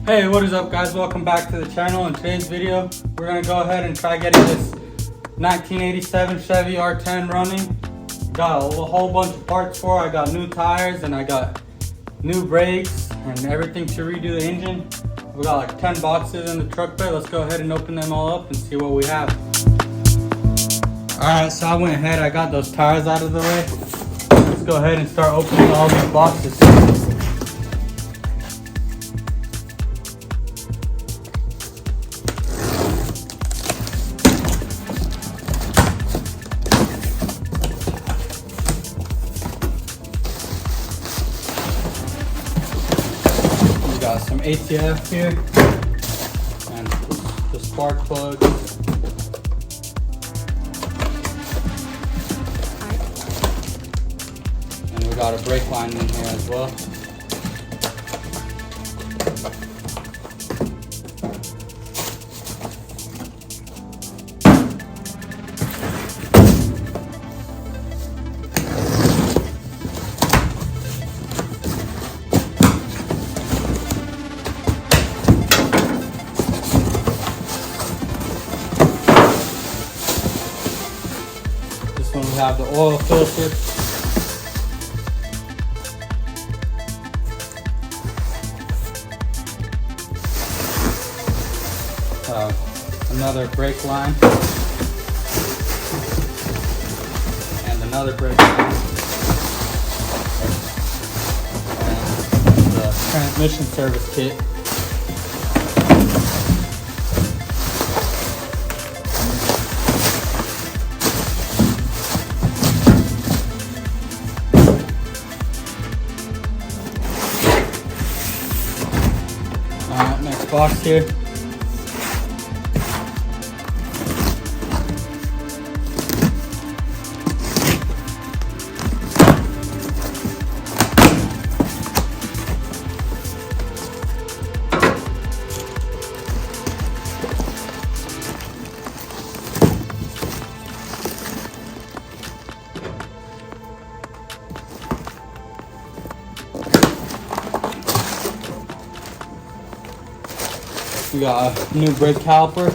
Hey, what is up guys? Welcome back to the channel. In today's video, we're going to go ahead and try getting this 1987 Chevy R10 running. Got a whole bunch of parts for it. I got new tires and I got new brakes and everything to redo the engine. We got like 10 boxes in the truck bed. Let's go ahead and open them all up and see what we have. Alright, so I went ahead, I got those tires out of the way. Let's go ahead and start opening all these boxes. We got some ATF here and the spark plugs. And we got a brake line in here as well. This one we have the oil filter. Another brake line and another brake line and the transmission service kit. Alright, next box here. We got a new brake caliper.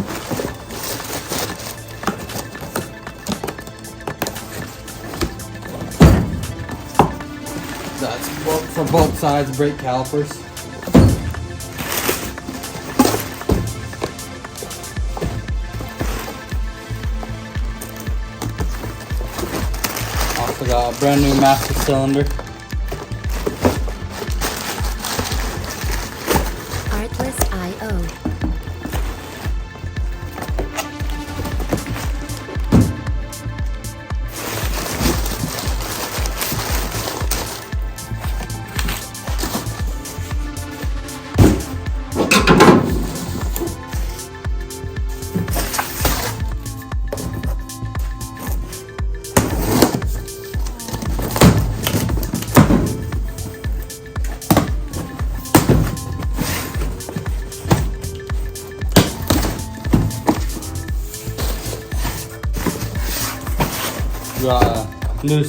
That's for both sides brake calipers. Also got a brand new master cylinder. R10 We got a new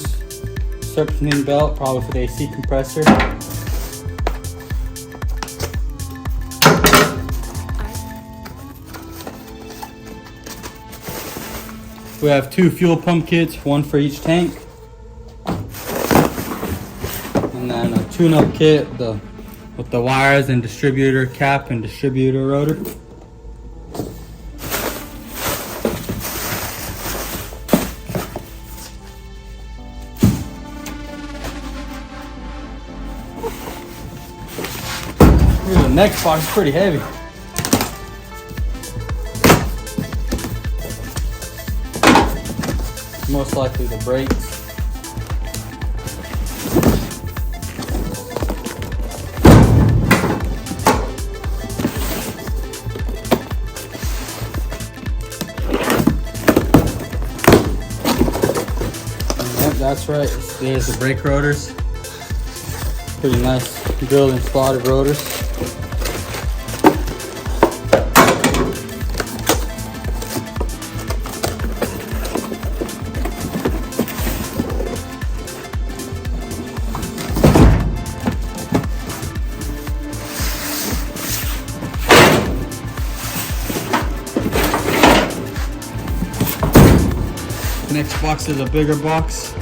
serpentine belt, probably for the AC compressor. We have two fuel pump kits, one for each tank. And then a tune-up kit with the wires and distributor cap and distributor rotor. The next box is pretty heavy. Most likely the brakes. Yep, that's right. There's the brake rotors. Pretty nice drilled and slotted rotors. next box is a bigger box.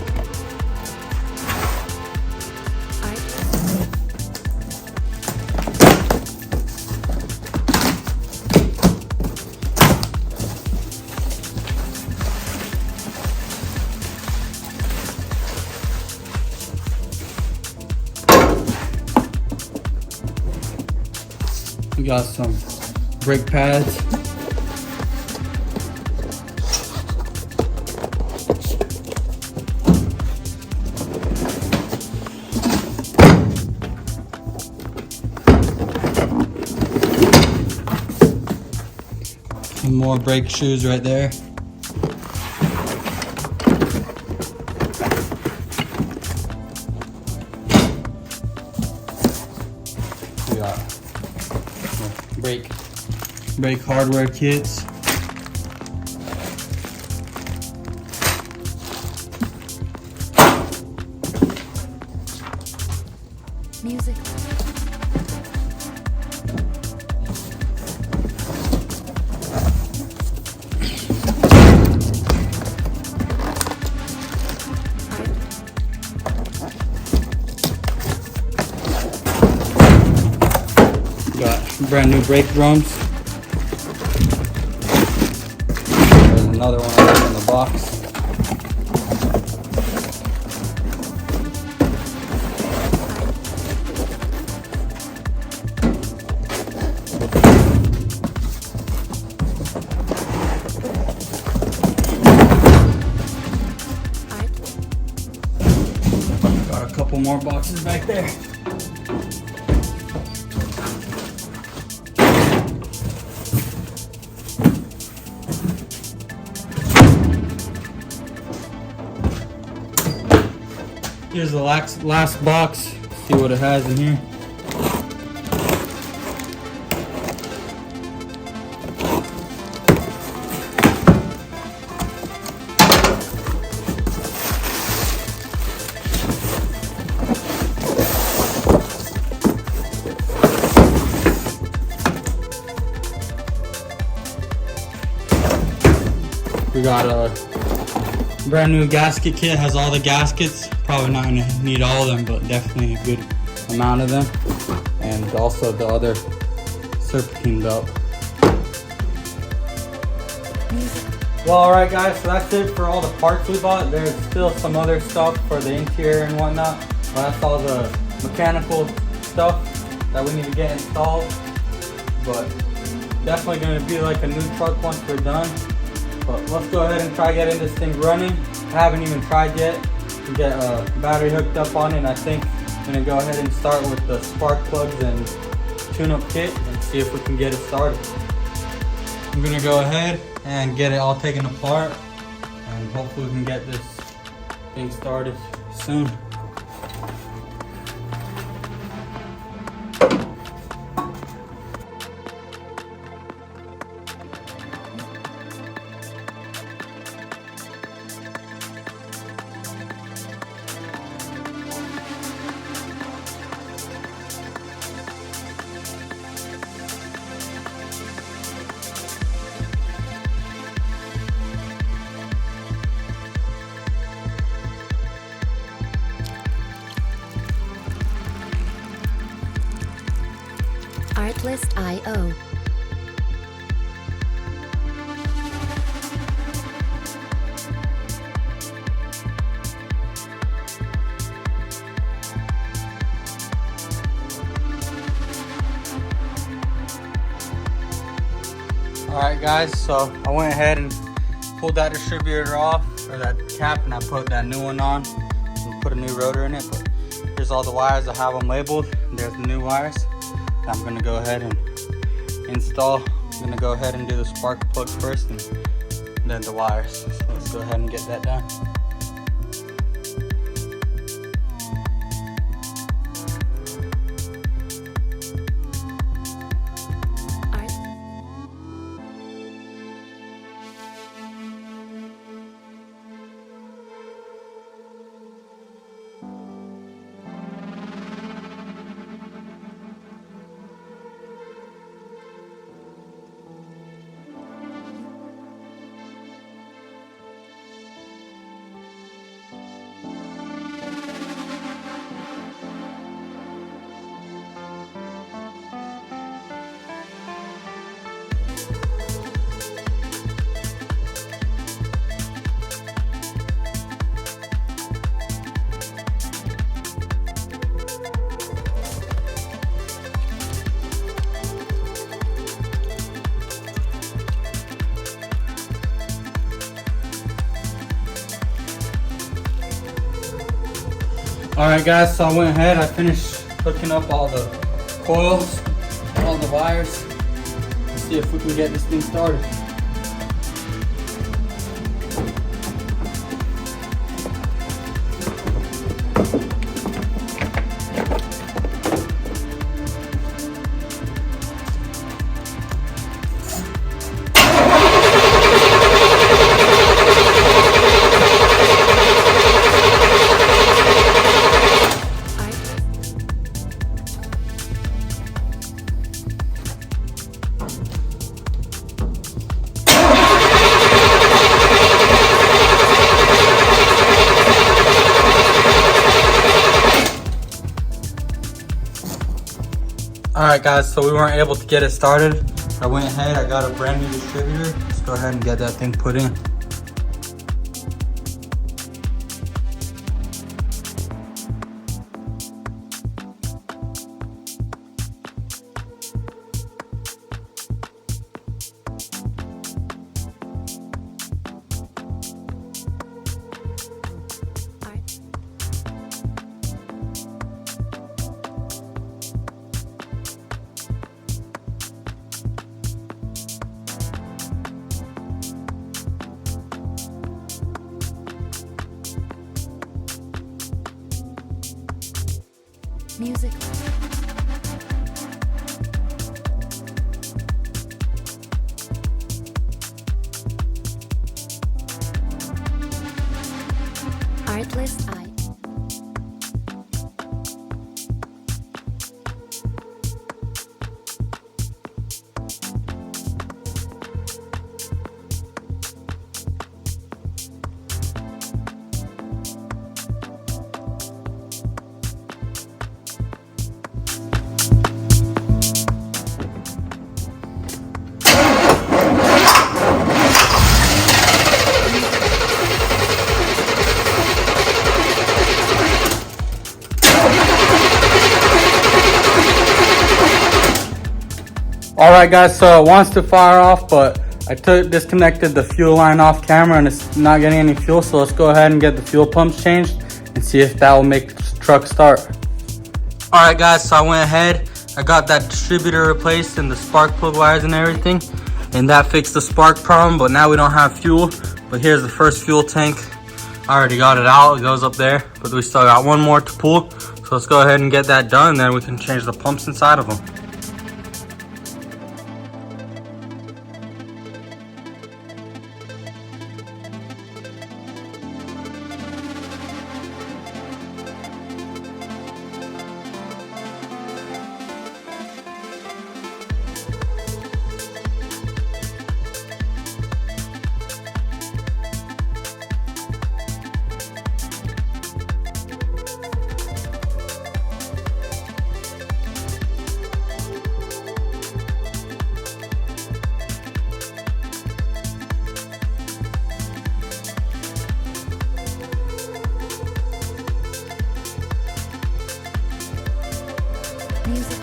We got some brake pads. Some more brake shoes right there. We got brake hardware kits. Music. Got brand new brake drums. There's another one in the box. Got a couple more boxes back there. Here's the last box. See what it has in here. We got a brand new gasket kit. Has all the gaskets. Probably not gonna need all of them, but definitely a good amount of them. And also the other serpentine belt. Well, alright guys, so that's it for all the parts we bought. There's still some other stuff for the interior and whatnot. But that's all the mechanical stuff that we need to get installed. But definitely gonna be like a new truck once we're done. But let's go ahead and try getting this thing running. I haven't even tried yet to get a battery hooked up on it. And I think I'm gonna go ahead and start with the spark plugs and tune-up kit and see if we can get it started. I'm gonna go ahead and get it all taken apart and hopefully we can get this thing started soon. Artlist.io. Alright guys, so I went ahead and pulled that distributor off, or that cap, and I put that new one on and put a new rotor in it. But here's all the wires. I have them labeled. There's the new wires. I'm gonna go ahead and install. I'm gonna go ahead and do the spark plug first and then the wires. So let's go ahead and get that done. Alright guys, so I went ahead, I finished hooking up all the coils, all the wires. Let's see if we can get this thing started. Alright guys, so we weren't able to get it started. I went ahead, I got a brand new distributor. Let's go ahead and get that thing put in. Music. Artlist I. Alright guys, so it wants to fire off, but I disconnected the fuel line off camera and it's not getting any fuel, so let's go ahead and get the fuel pumps changed and see if that will make the truck start. Alright guys, so I went ahead, I got that distributor replaced and the spark plug wires and everything, and that fixed the spark problem, but now we don't have fuel. But here's the first fuel tank. I already got it out, it goes up there, but we still got one more to pull. So let's go ahead and get that done, and then we can change the pumps inside of them. Music.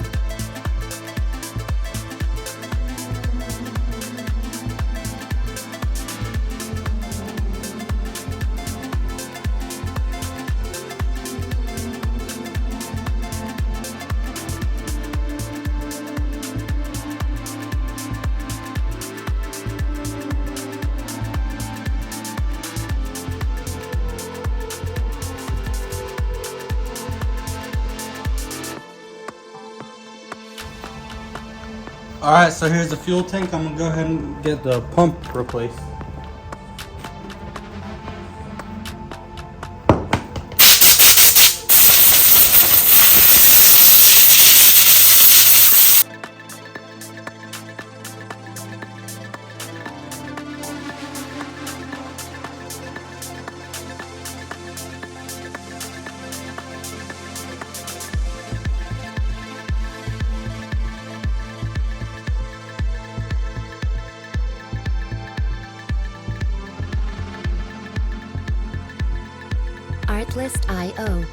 Alright, so here's the fuel tank. I'm gonna go ahead and get the pump replaced. Artlist I.O.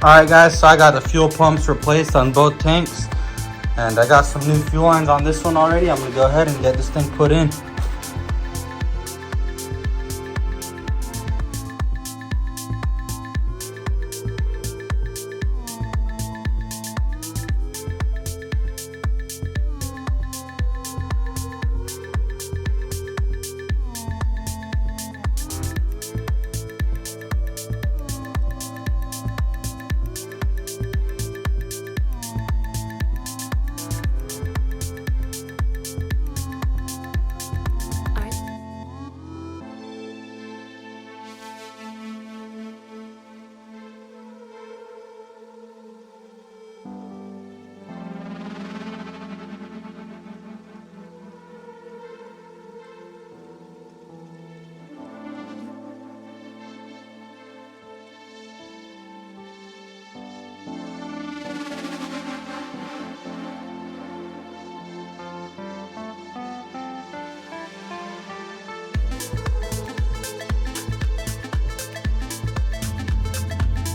Alright guys, so I got the fuel pumps replaced on both tanks, and I got some new fuel lines on this one already. I'm gonna go ahead and get this thing put in.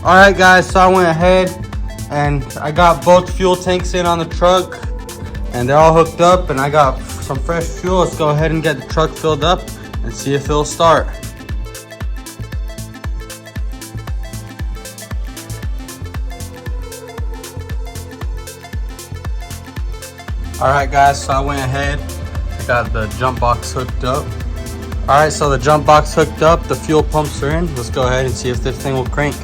Alright guys, so I went ahead and I got both fuel tanks in on the truck and they're all hooked up, and I got some fresh fuel. Let's go ahead and get the truck filled up and see if it'll start. Alright guys, so I went ahead, I got the jump box hooked up. Alright, so the jump box hooked up, the fuel pumps are in. Let's go ahead and see if this thing will crank.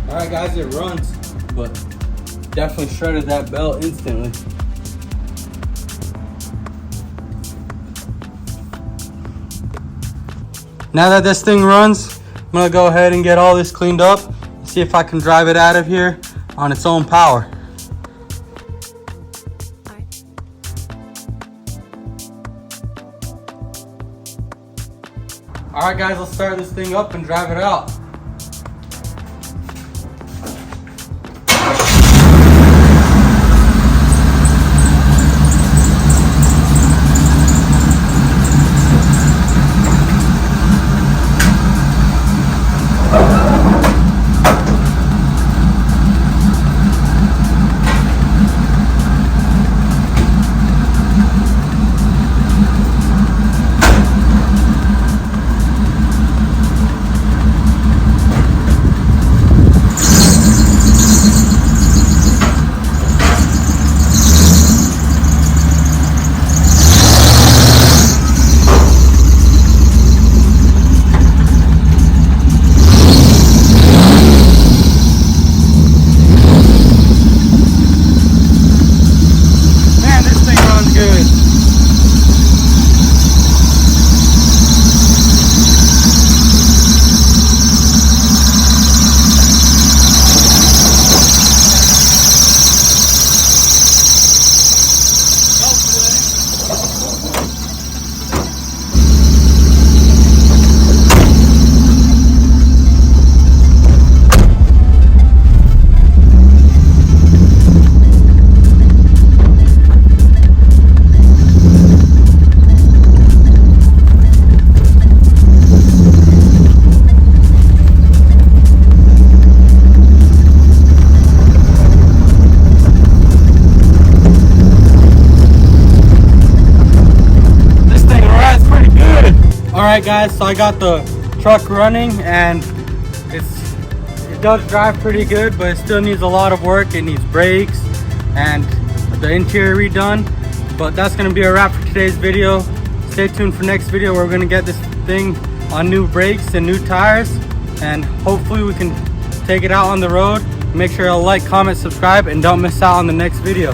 Alright guys, it runs, but definitely shredded that belt instantly. Now that this thing runs, I'm gonna go ahead and get all this cleaned up and see if I can drive it out of here on its own power. Alright guys, let's start this thing up and drive it out. Alright guys, so I got the truck running and it does drive pretty good, but it still needs a lot of work. It needs brakes and the interior redone. But that's going to be a wrap for today's video. Stay tuned for next video where we're going to get this thing on new brakes and new tires, and hopefully we can take it out on the road. Make sure to like, comment, subscribe, and don't miss out on the next video.